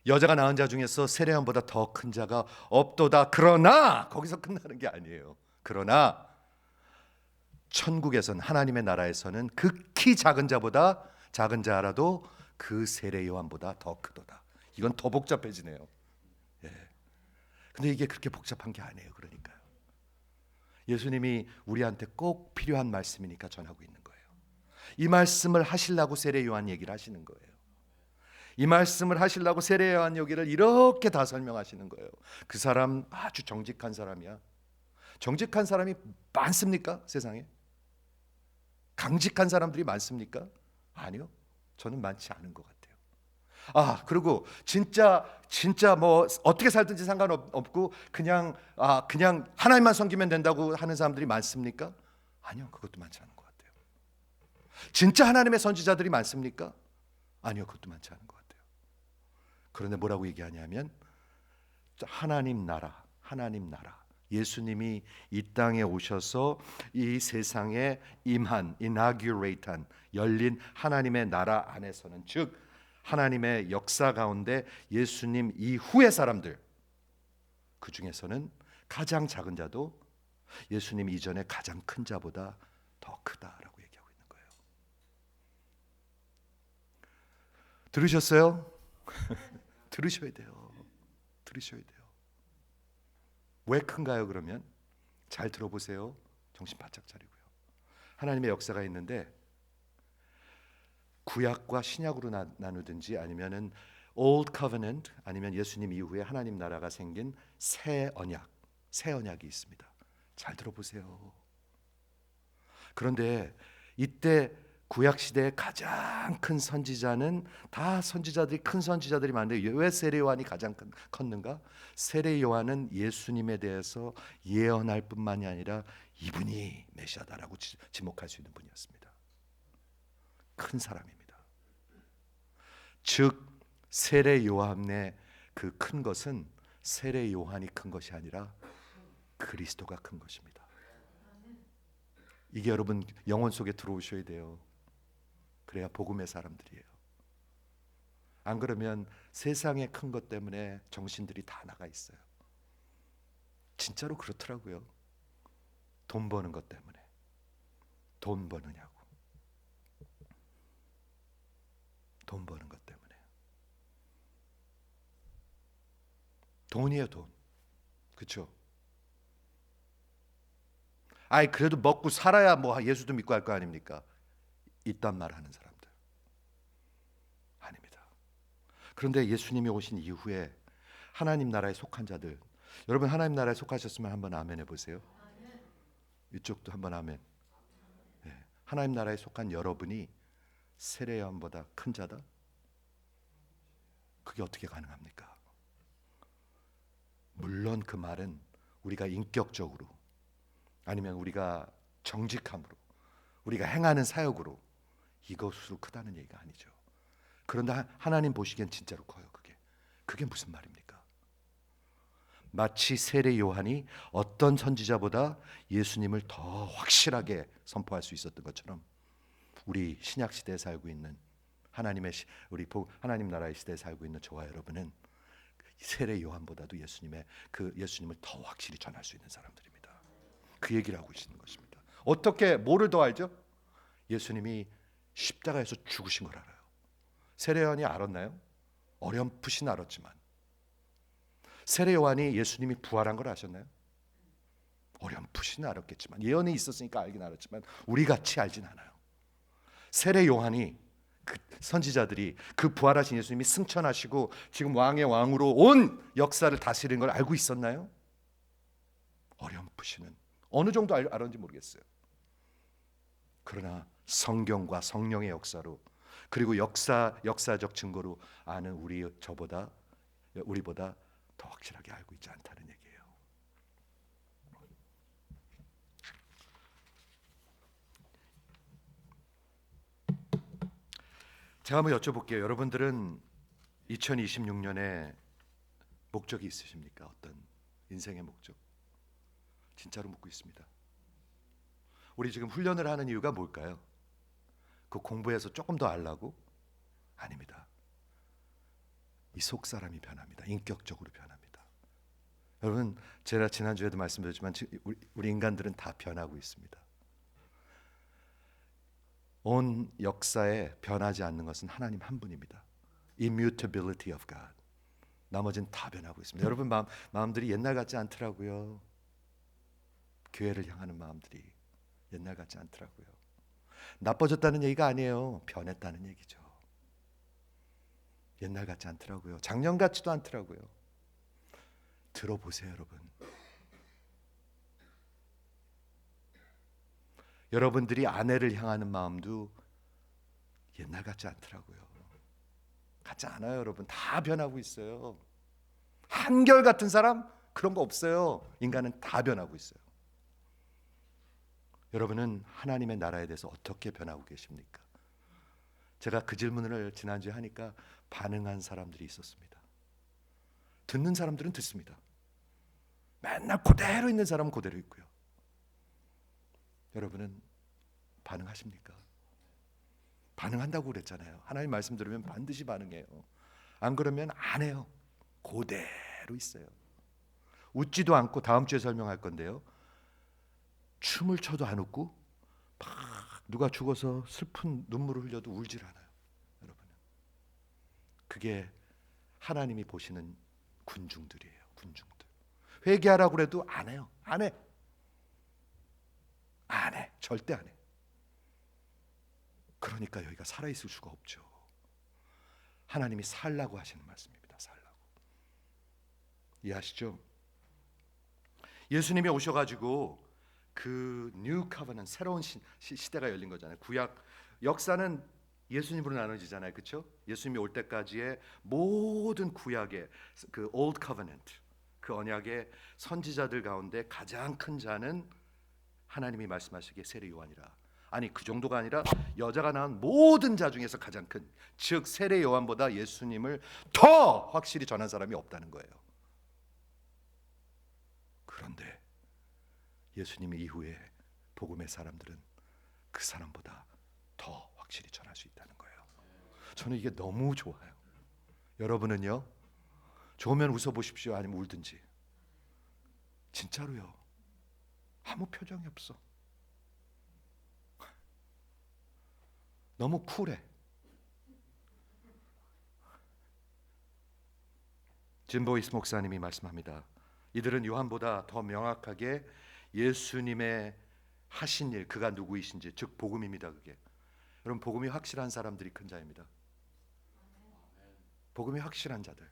여자가 낳은 자 중에서 세례요한보다 더 큰 자가 없도다. 그러나 거기서 끝나는 게 아니에요. 그러나 천국에선 하나님의 나라에서는 극히 작은 자보다 작은 자라도 그 세례 요한보다 더 크도다. 이건 더 복잡해지네요. 예. 근데 이게 그렇게 복잡한 게 아니에요. 그러니까요. 예수님이 우리한테 꼭 필요한 말씀이니까 전하고 있는 거예요. 이 말씀을 하시려고 세례 요한 얘기를 하시는 거예요. 이 말씀을 하시려고 세례 요한 얘기를 이렇게 다 설명하시는 거예요. 그 사람 아주 정직한 사람이야. 정직한 사람이 많습니까? 세상에? 강직한 사람들이 많습니까? 아니요. 저는 많지 않은 것 같아요. 그리고 진짜 뭐 어떻게 살든지 상관없고 그냥 하나님만 섬기면 된다고 하는 사람들이 많습니까? 아니요. 그것도 많지 않은 것 같아요. 진짜 하나님의 선지자들이 많습니까? 아니요. 그것도 많지 않은 것 같아요. 그런데 뭐라고 얘기하냐면 하나님 나라 예수님이 이 땅에 오셔서 이 세상에 inaugurate한 열린 하나님의 나라 안에서는 즉 하나님의 역사 가운데 예수님 이후의 사람들 그 중에서는 가장 작은 자도 예수님 이전에 가장 큰 자보다 더 크다라고 얘기하고 있는 거예요. 들으셨어요? 들으셔야 돼요. 왜 큰가요? 그러면 잘 들어보세요. 정신 바짝 차리고요. 하나님의 역사가 있는데 구약과 신약으로 나누든지 아니면은 Old Covenant 아니면 예수님 이후에 하나님 나라가 생긴 새 언약이 있습니다. 잘 들어보세요. 그런데 이때 구약 시대의 가장 큰 선지자는 다 큰 선지자들이 많은데 왜 세례 요한이 가장 컸는가? 세례 요한은 예수님에 대해서 예언할 뿐만이 아니라 이분이 메시아다라고 지목할 수 있는 분이었습니다. 큰 사람입니다. 즉 세례 요한의 그 큰 것은 세례 요한이 큰 것이 아니라 그리스도가 큰 것입니다. 이게 여러분 영혼 속에 들어오셔야 돼요. 그래야 복음의 사람들이에요. 안 그러면 세상의 큰 것 때문에 정신들이 다 나가 있어요. 진짜로 그렇더라고요. 돈 버는 것 때문에. 돈 버느냐고. 돈 버는 것 때문에. 돈이에요, 돈. 그렇죠? 그래도 먹고 살아야 뭐 예수도 믿고 할 거 아닙니까? 이딴 말 하는 사람들 아닙니다. 그런데 예수님이 오신 이후에 하나님 나라에 속한 자들, 여러분 하나님 나라에 속하셨으면 한번 아멘 해보세요. 이쪽도 한번 아멘. 네. 하나님 나라에 속한 여러분이 세례 요한보다 큰 자다? 그게 어떻게 가능합니까? 물론 그 말은 우리가 인격적으로 아니면 우리가 정직함으로 우리가 행하는 사역으로 이것으로 크다는 얘기가 아니죠. 그런데 하나님 보시기엔 진짜로 커요. 그게 무슨 말입니까? 마치 세례 요한이 어떤 선지자보다 예수님을 더 확실하게 선포할 수 있었던 것처럼 우리 신약 시대에 살고 있는 하나님 나라의 시대에 살고 있는 저와 여러분은 세례 요한보다도 예수님을 더 확실히 전할 수 있는 사람들입니다. 그 얘기를 하고 있는 것입니다. 어떻게 뭐를 더 알죠? 예수님이 십자가에서 죽으신 걸 알아요. 세례 요한이 알았나요? 어렴풋이 알았지만. 세례 요한이 예수님이 부활한 걸 아셨나요? 어렴풋이 알았겠지만, 예언이 있었으니까 알긴 알았지만 우리 같이 알진 않아요. 세례 요한이 그 선지자들이 그 부활하신 예수님이 승천하시고 지금 왕의 왕으로 온 역사를 다스리는 걸 알고 있었나요? 어렴풋이는 어느 정도 알았는지 모르겠어요. 그러나 성경과 성령의 역사로, 그리고 역사적 증거로 아는 우리보다 더 확실하게 알고 있지 않다는 얘기예요. 제가 한번 여쭤볼게요. 여러분들은 2026년에 목적이 있으십니까? 어떤 인생의 목적? 진짜로 묻고 있습니다. 우리 지금 훈련을 하는 이유가 뭘까요? 그 공부해서 조금 더 알라고? 아닙니다. 이 속사람이 변합니다. 인격적으로 변합니다. 여러분, 제가 지난주에도 말씀드렸지만 우리 인간들은 다 변하고 있습니다. 온 역사에 변하지 않는 것은 하나님 한 분입니다. Immutability of God. 나머지는 다 변하고 있습니다. 여러분 마음들이 옛날 같지 않더라고요. 교회를 향하는 마음들이 옛날 같지 않더라고요. 나빠졌다는 얘기가 아니에요. 변했다는 얘기죠. 옛날 같지 않더라고요. 작년 같지도 않더라고요. 들어보세요, 여러분. 여러분들이 아내를 향하는 마음도 옛날 같지 않더라고요. 같지 않아요, 여러분. 다 변하고 있어요. 한결같은 사람? 그런 거 없어요. 인간은 다 변하고 있어요. 여러분은 하나님의 나라에 대해서 어떻게 변하고 계십니까? 제가 그 질문을 지난주에 하니까 반응한 사람들이 있었습니다. 듣는 사람들은 듣습니다. 맨날 그대로 있는 사람은 그대로 있고요. 여러분은 반응하십니까? 반응한다고 그랬잖아요. 하나님 말씀 들으면 반드시 반응해요. 안 그러면 안 해요. 그대로 있어요. 웃지도 않고, 다음 주에 설명할 건데요, 춤을 춰도 안 웃고 막 누가 죽어서 슬픈 눈물을 흘려도 울질 않아요. 여러분은 그게 하나님이 보시는 군중들이에요. 군중들. 회개하라고 그래도 안 해요. 안 해. 절대 안 해. 그러니까 여기가 살아있을 수가 없죠. 하나님이 살라고 하시는 말씀입니다. 살라고. 이해하시죠? 예수님이 오셔가지고 그 뉴 커버넌트, 새로운 시대가 열린 거잖아요. 구약 역사는 예수님으로 나눠지잖아요. 그렇죠? 예수님이 올 때까지의 모든 구약의 그 올드 커버넌트, 그 언약의 선지자들 가운데 가장 큰 자는 하나님이 말씀하시기에 세례 요한이라. 아니, 그 정도가 아니라 여자가 낳은 모든 자 중에서 가장 큰, 즉 세례 요한보다 예수님을 더 확실히 전한 사람이 없다는 거예요. 그런데 예수님 이후에 복음의 사람들은 그 사람보다 더 확실히 전할 수 있다는 거예요. 저는 이게 너무 좋아요. 여러분은요? 좋으면 웃어보십시오. 아니면 울든지. 진짜로요. 아무 표정이 없어. 너무 쿨해. 짐 보이스 목사님이 말씀합니다. 이들은 요한보다 더 명확하게 예수님의 하신 일, 그가 누구이신지, 즉 복음입니다. 그게 여러분, 복음이 확실한 사람들이 큰 자입니다. 복음이 확실한 자들,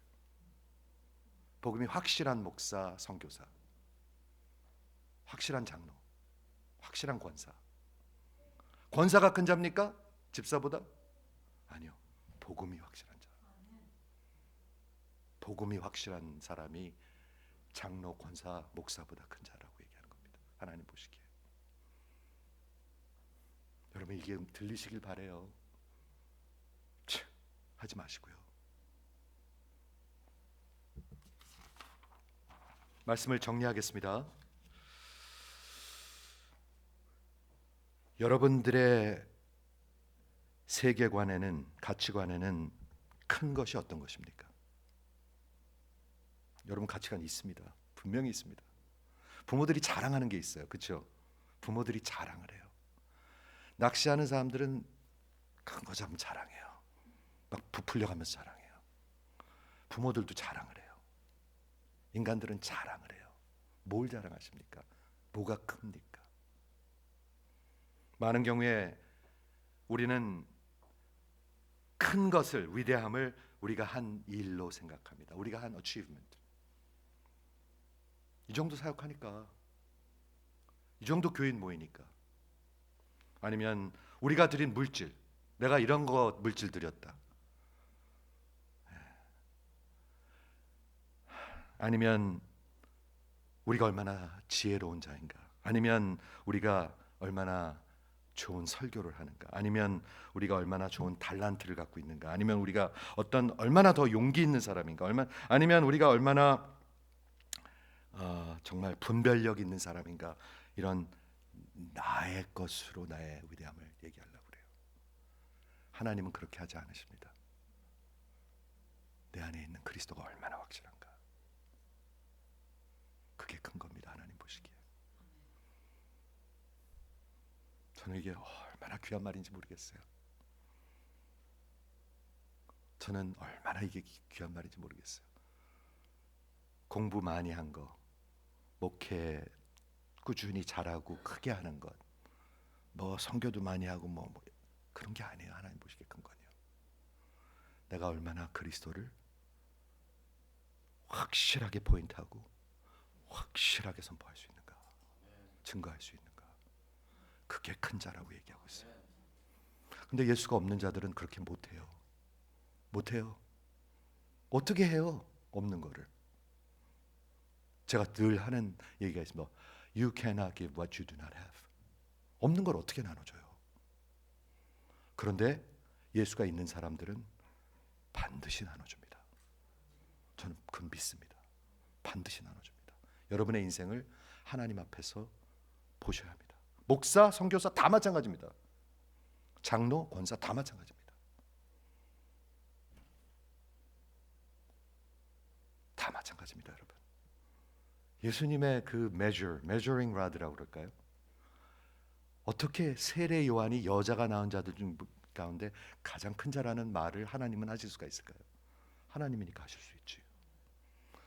복음이 확실한 목사, 선교사, 확실한 장로, 확실한 권사가 큰 자입니까? 집사보다? 아니요. 복음이 확실한 자. 복음이 확실한 사람이 장로, 권사, 목사보다 큰 자라고 얘기하는 겁니다. 하나님 보시기에. 여러분 이게 들리시길 바래요. 하지 마시고요. 말씀을 정리하겠습니다. 여러분들의 세계관에는, 가치관에는 큰 것이 어떤 것입니까? 여러분 가치관이 있습니다. 분명히 있습니다. 부모들이 자랑하는 게 있어요. 그렇죠? 부모들이 자랑을 해요. 낚시하는 사람들은 큰 거 잡으면 자랑해요. 막 부풀려가면서 자랑해요. 부모들도 자랑을 해요. 인간들은 자랑을 해요. 뭘 자랑하십니까? 뭐가 큽니까? 많은 경우에 우리는 큰 것을, 위대함을 우리가 한 일로 생각합니다. 우리가 한 achievement. 이 정도 사역하니까, 이 정도 교인 모이니까, 아니면 우리가 드린 물질, 내가 이런 거 물질 드렸다, 아니면 우리가 얼마나 지혜로운 자인가, 아니면 우리가 얼마나 좋은 설교를 하는가, 아니면 우리가 얼마나 좋은 달란트를 갖고 있는가, 아니면 우리가 얼마나 더 용기 있는 사람인가, 아니면 우리가 얼마나 정말 분별력 있는 사람인가, 이런 나의 것으로 나의 위대함을 얘기하려고 그래요. 하나님은 그렇게 하지 않으십니다. 내 안에 있는 그리스도가 얼마나 확실한가, 그게 큰 겁니다. 하나님 보시기에. 저는 이게 얼마나 귀한 말인지 모르겠어요. 저는 얼마나 이게 귀한 말인지 모르겠어요. 공부 많이 한 거, 목회 꾸준히 잘하고 크게 하는 것, 뭐 선교도 많이 하고 뭐 그런 게 아니에요. 하나님 보시기에 큰 건요, 내가 얼마나 그리스도를 확실하게 포인트하고 확실하게 선포할 수 있는가, 증거할 수 있는가, 그게 큰 자라고 얘기하고 있어요. 근데 예수가 없는 자들은 그렇게 못해요. 못해요. 어떻게 해요? 없는 거를. 제가 늘 하는 얘기가 있습니다. You cannot give what you do not have. 없는 걸 어떻게 나눠줘요? 그런데 예수가 있는 사람들은 반드시 나눠줍니다. 저는 그건 믿습니다. 반드시 나눠줍니다. 여러분의 인생을 하나님 앞에서 보셔야 합니다. 목사, 선교사 다 마찬가지입니다. 장로, 권사 다 마찬가지입니다. 다 마찬가지입니다, 여러분. 예수님의 그 measuring rod라고 그럴까요? 어떻게 세례 요한이 여자가 낳은 자들 중 가운데 가장 큰 자라는 말을 하나님은 하실 수가 있을까요? 하나님이니까 하실 수 있지.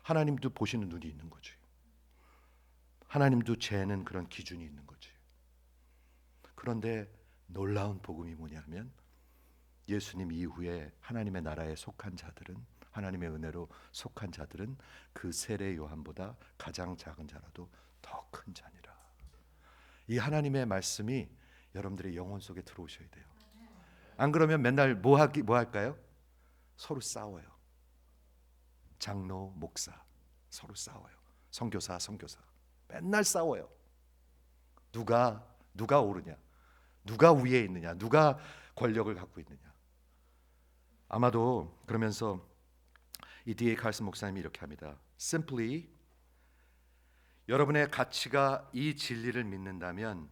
하나님도 보시는 눈이 있는 거지. 하나님도 재는 그런 기준이 있는 거지. 그런데 놀라운 복음이 뭐냐면, 예수님 이후에 하나님의 나라에 속한 자들은, 하나님의 은혜로 속한 자들은 그 세례 요한보다 가장 작은 자라도 더 큰 자니라. 이 하나님의 말씀이 여러분들의 영혼 속에 들어오셔야 돼요. 안 그러면 맨날 뭐 할까요? 서로 싸워요. 장로, 목사 서로 싸워요. 선교사 맨날 싸워요. 누가 오르냐, 누가 위에 있느냐, 누가 권력을 갖고 있느냐. 아마도 그러면서 이 D.A. 칼슨 목사님이 이렇게 합니다. Simply, 여러분의 가치가 이 진리를 믿는다면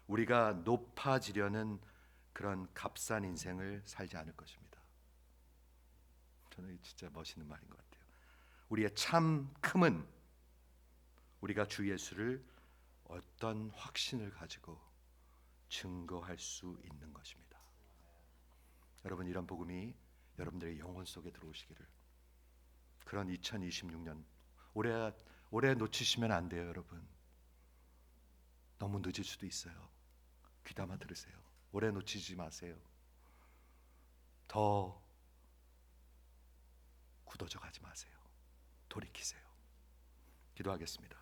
우리가 높아지려는 그런 값싼 인생을 살지 않을 것입니다. 저는 진짜 멋있는 말인 것 같아요. 우리의 참 큼은 우리가 주 예수를 어떤 확신을 가지고 증거할 수 있는 것입니다. 여러분, 이런 복음이 여러분들의 영혼 속에 들어오시기를, 그런 2026년 올해 놓치시면 안 돼요. 여러분, 너무 늦을 수도 있어요. 귀담아 들으세요. 올해 놓치지 마세요. 더 굳어져 가지 마세요. 돌이키세요. 기도하겠습니다.